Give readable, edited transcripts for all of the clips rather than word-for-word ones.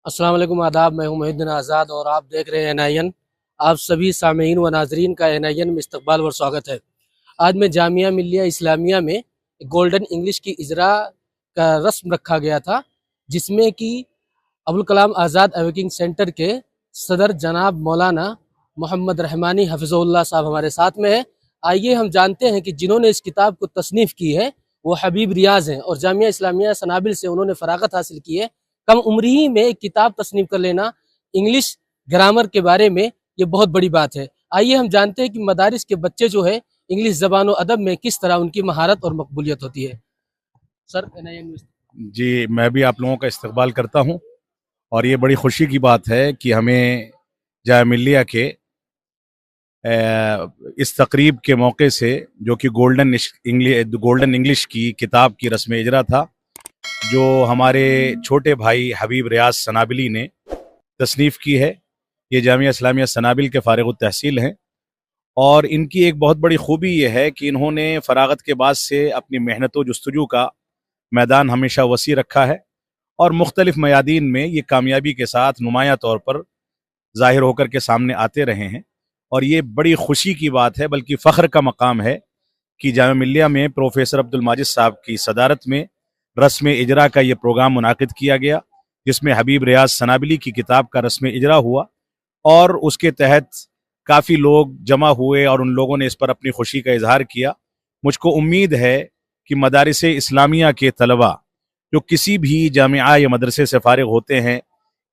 अस्सलाम वालेकुम आदाब। मैं हूं मोहिउद्दीन आज़ाद और आप देख रहे हैं NIN। आप सभी सामीन व नाजरीन का NIN में इस्तकबाल और स्वागत है। आज मैं जामिया मिल्लिया इस्लामिया में गोल्डन इंग्लिश की इजरा का रस्म रखा गया था, जिसमें कि अबुल कलाम आज़ाद अवेकिंग सेंटर के सदर जनाब मौलाना मोहम्मद रहमानी हफिज़ुल्लाह साहब हमारे साथ में है। आइए हम जानते हैं कि जिन्होंने इस किताब को तसनीफ़ की है वो हबीब रियाज़ हैं और जामिया इस्लामिया सनाबिल से उन्होंने फ़रागत हासिल की है। कम उम्र ही में एक किताब तसनीफ कर लेना इंग्लिश ग्रामर के बारे में ये बहुत बड़ी बात है। आइए हम जानते हैं कि मदारिस के बच्चे जो है इंग्लिश ज़बान व अदब में किस तरह उनकी महारत और मकबूलियत होती है। सर जी, मैं भी आप लोगों का इस्तकबाल करता हूं और ये बड़ी खुशी की बात है कि हमें जामिया मिल्लिया के इस तकरीब के मौके से, जो कि गोल्डन इंग्लिश की किताब की रस्म इजरा था, जो हमारे छोटे भाई हबीब रियाज सनाबिली ने तसनीफ़ की है। ये जामिया इस्लामिया सनाबिल के फ़ारिग़ तहसील हैं और इनकी एक बहुत बड़ी खूबी ये है कि इन्होंने फ़रागत के बाद से अपनी मेहनत व जस्तजू का मैदान हमेशा वसी रखा है और मुख्तलिफ़ मयादीन में ये कामयाबी के साथ नुमाया तौर पर ज़ाहिर होकर के सामने आते रहे हैं। और ये बड़ी खुशी की बात है, बल्कि फ़ख्र का मकाम है कि जामिया मिल्लिया में प्रोफेसर अब्दुल माजिद साहब की सदारत में रस्म इजरा का ये प्रोग्राम मुनाकिद किया गया, जिसमें हबीब रियाज सनाबिली की किताब का रस्म इजरा हुआ और उसके तहत काफ़ी लोग जमा हुए और उन लोगों ने इस पर अपनी खुशी का इजहार किया। मुझको उम्मीद है कि मदारिस इस्लामिया के तलबा जो किसी भी जामिया या मदरसे से फ़ारिग होते हैं,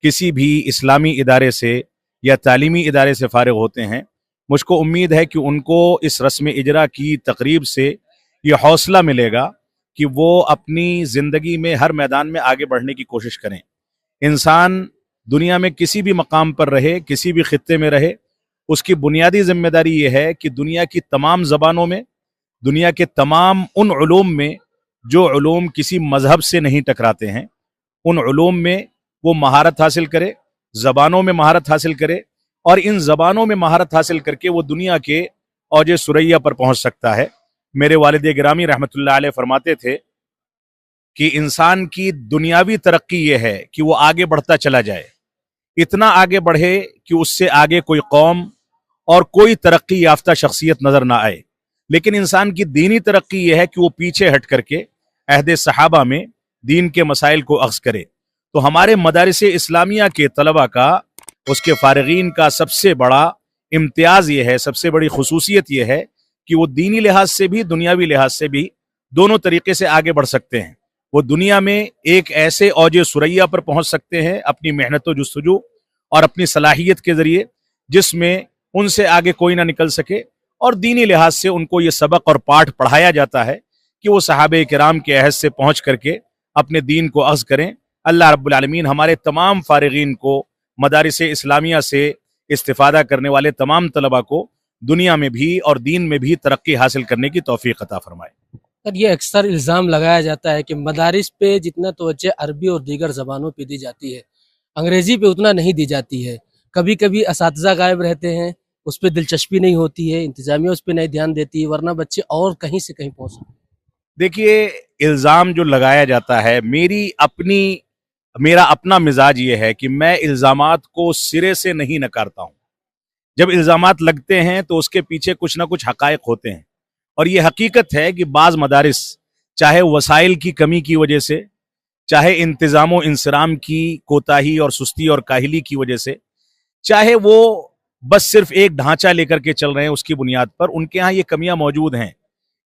किसी भी इस्लामी इदारे से या तालीमी इदारे से फ़ारिग होते हैं, मुझको उम्मीद है कि उनको इस रस्म इजरा की तकरीब से ये हौसला मिलेगा कि वो अपनी ज़िंदगी में हर मैदान में आगे बढ़ने की कोशिश करें। इंसान दुनिया में किसी भी मकाम पर रहे, किसी भी खित्ते में रहे, उसकी बुनियादी ज़िम्मेदारी ये है कि दुनिया की तमाम ज़बानों में, दुनिया के तमाम उन उलूम में जो उलूम किसी मज़हब से नहीं टकराते हैं, उन उलूम में वो महारत हासिल करे, ज़बानों में महारत हासिल करे और इन ज़बानों में महारत हासिल करके वो दुनिया के औज सुरैया पर पहुँच सकता है। मेरे वालिद गिरामी रहमतुल्लाह अलैह फरमाते थे कि इंसान की दुनियावी तरक्की ये है कि वो आगे बढ़ता चला जाए, इतना आगे बढ़े कि उससे आगे कोई कौम और कोई तरक्की याफ्ता शख्सियत नज़र ना आए। लेकिन इंसान की दीनी तरक्की ये है कि वो पीछे हट करके अहद सहाबा में दीन के मसाइल को अख्ज़ करे। तो हमारे मदारिस इस्लामिया के तलबा का, उसके फ़ारिगीन का सबसे बड़ा इम्तियाज़ ये है, सबसे बड़ी खुसूसियत ये है कि वो दीनी लिहाज से भी दुनियावी लिहाज से भी दोनों तरीके से आगे बढ़ सकते हैं। वो दुनिया में एक ऐसे औज सुरैया पर पहुंच सकते हैं अपनी मेहनत व जस्तजू और अपनी सलाहियत के ज़रिए जिसमें उनसे आगे कोई ना निकल सके, और दीनी लिहाज से उनको ये सबक और पाठ पढ़ाया जाता है कि वो सहाबे किराम के अहद से पहुँच करके अपने दीन को अख्ज़ करें। अल्लाह रब्बुल आलमीन हमारे तमाम फ़ारिगीन को, मदारिस इस्लामिया से इस्तिफ़ादा करने वाले तमाम तलबा को दुनिया में भी और दीन में भी तरक्की हासिल करने की तौफीक अता फरमाए। सर, ये अक्सर इल्ज़ाम लगाया जाता है कि मदारिस पे जितना तवज्जो अरबी और दीगर ज़बानों पे दी जाती है, अंग्रेज़ी पे उतना नहीं दी जाती है। कभी कभी असातिज़ा गायब रहते हैं, उस पर दिलचस्पी नहीं होती है, इंतज़ामिया उस पर नहीं ध्यान देती है, वरना बच्चे और कहीं से कहीं पहुँच सकते हैं। देखिए, इल्ज़ाम जो लगाया जाता है, मेरा अपना मिजाज ये है कि मैं इल्ज़ामात को सिरे से नहीं नकारता हूँ। जब इल्ज़ामात लगते हैं तो उसके पीछे कुछ ना कुछ हक़ाइक़ होते हैं और ये हकीकत है कि बाज़ मदारिस, चाहे वसाइल की कमी की वजह से, चाहे इंतज़ाम व इंसराम की कोताही और सुस्ती और काहिली की वजह से, चाहे वो बस सिर्फ एक ढांचा लेकर के चल रहे हैं उसकी बुनियाद पर, उनके यहाँ ये कमियां मौजूद हैं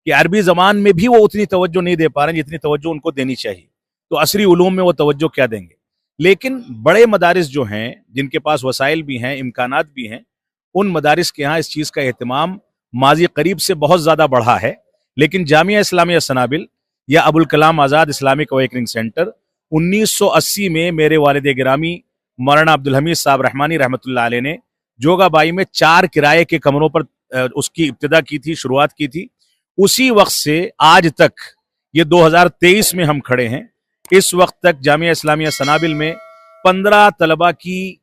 कि अरबी ज़बान में भी वो उतनी तवज्जो नहीं दे पा रहे हैं जितनी तवज्जो उनको देनी चाहिए। तो असरी उलूम में वो तवज्जो क्या देंगे। लेकिन बड़े मदारिस जो हैं, जिनके पास वसाइल भी हैं, इम्कानात भी हैं, उन मदारिस के यहाँ इस चीज़ का एहतमाम माजी करीब से बहुत ज़्यादा बढ़ा है। लेकिन जामिया इस्लामिया सनाबिल या Abul Kalam Azad Islamic awakening centre 1980 में मेरे वालिद गिरामी मौलाना अब्दुल हमीद साहब रहमानी रहमतुल्लाह अलैह ने जोगाबाई में 4 किराए के कमरों पर उसकी इब्तिदा की थी, शुरुआत की थी। उसी वक्त से आज तक, ये 2023 में हम खड़े हैं, इस वक्त तक जामिया इस्लामिया सनाबिल में 15 तलबा की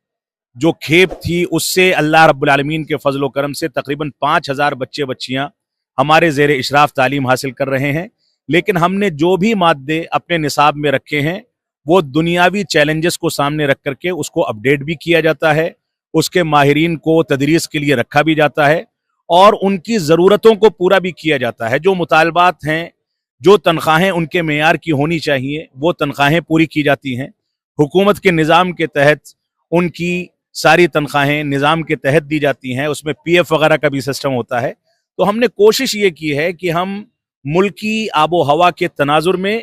जो खेप थी, उससे अल्लाह रब्बुल आलमीन के फजल व करम से तकरीबन 5000 बच्चे बच्चियां हमारे ज़ेर इशराफ तालीम हासिल कर रहे हैं। लेकिन हमने जो भी मादे अपने निसाब में रखे हैं وہ دنیاوی چیلنجز کو سامنے رکھ کر کے اس کو اپڈیٹ بھی کیا جاتا ہے, اس کے ماہرین کو تدریس کے لیے رکھا بھی جاتا ہے اور ان کی ضرورتوں کو پورا بھی کیا جاتا ہے. جو مطالبات ہیں, جو تنخواہیں ان کے معیار کی ہونی چاہیے, وہ تنخواہیں پوری کی جاتی ہیں. حکومت کے نظام کے تحت ان کی ساری تنخواہیں نظام کے تحت دی جاتی ہیں, اس میں پی ایف وغیرہ کا بھی سسٹم ہوتا ہے. تو ہم نے کوشش یہ کی ہے کہ ہم ملکی آب و ہوا کے تناظر میں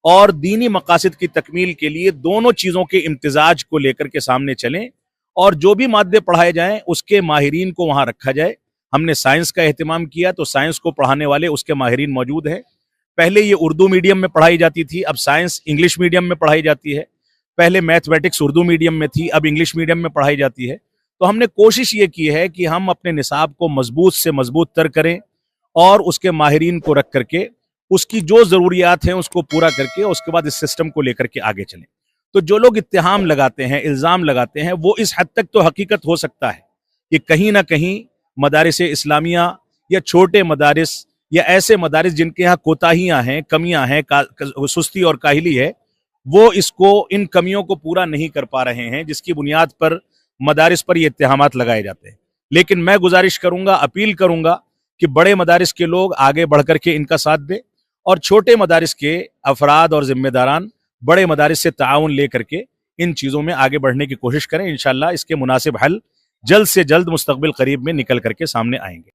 اور دینی مقاصد کی تکمیل کے لیے دونوں چیزوں کے امتزاج کو لے کر کے سامنے چلیں, اور جو بھی مادے پڑھائے جائیں اس کے ماہرین کو وہاں رکھا جائے. ہم نے سائنس کا اہتمام کیا تو سائنس کو پڑھانے والے اس کے ماہرین موجود ہیں. پہلے یہ اردو میڈیم میں پڑھائی جاتی تھی, اب سائنس انگلش میڈیم میں پڑھائی جاتی ہے. پہلے میتھمیٹکس اردو میڈیم میں تھی, اب انگلش میڈیم میں پڑھائی جاتی ہے. تو ہم نے کوشش یہ کی ہے کہ ہم اپنے نصاب کو مضبوط سے مضبوط تر کریں اور اس کے ماہرین کو رکھ کر کے اس کی جو ضروریات ہیں اس کو پورا کر کے اس کے بعد اس سسٹم کو لے کر کے آگے چلیں. تو جو لوگ اتہام لگاتے ہیں, الزام لگاتے ہیں, وہ اس حد تک تو حقیقت ہو سکتا ہے کہ کہیں نہ کہیں مدارس اسلامیہ یا چھوٹے مدارس یا ایسے مدارس جن کے ہاں کوتاہیاں ہیں, کمیاں ہیں, سستی اور کاہلی ہے, وہ اس کو ان کمیوں کو پورا نہیں کر پا رہے ہیں, جس کی بنیاد پر مدارس پر یہ اتہامات لگائے جاتے ہیں. لیکن میں گزارش کروں گا, اپیل کروں گا کہ بڑے مدارس کے لوگ آگے بڑھ کر کے ان کا ساتھ دیں اور چھوٹے مدارس کے افراد اور ذمہ داران بڑے مدارس سے تعاون لے کر کے ان چیزوں میں آگے بڑھنے کی کوشش کریں. انشاءاللہ اس کے مناسب حل جلد سے جلد مستقبل قریب میں نکل کر کے سامنے آئیں گے.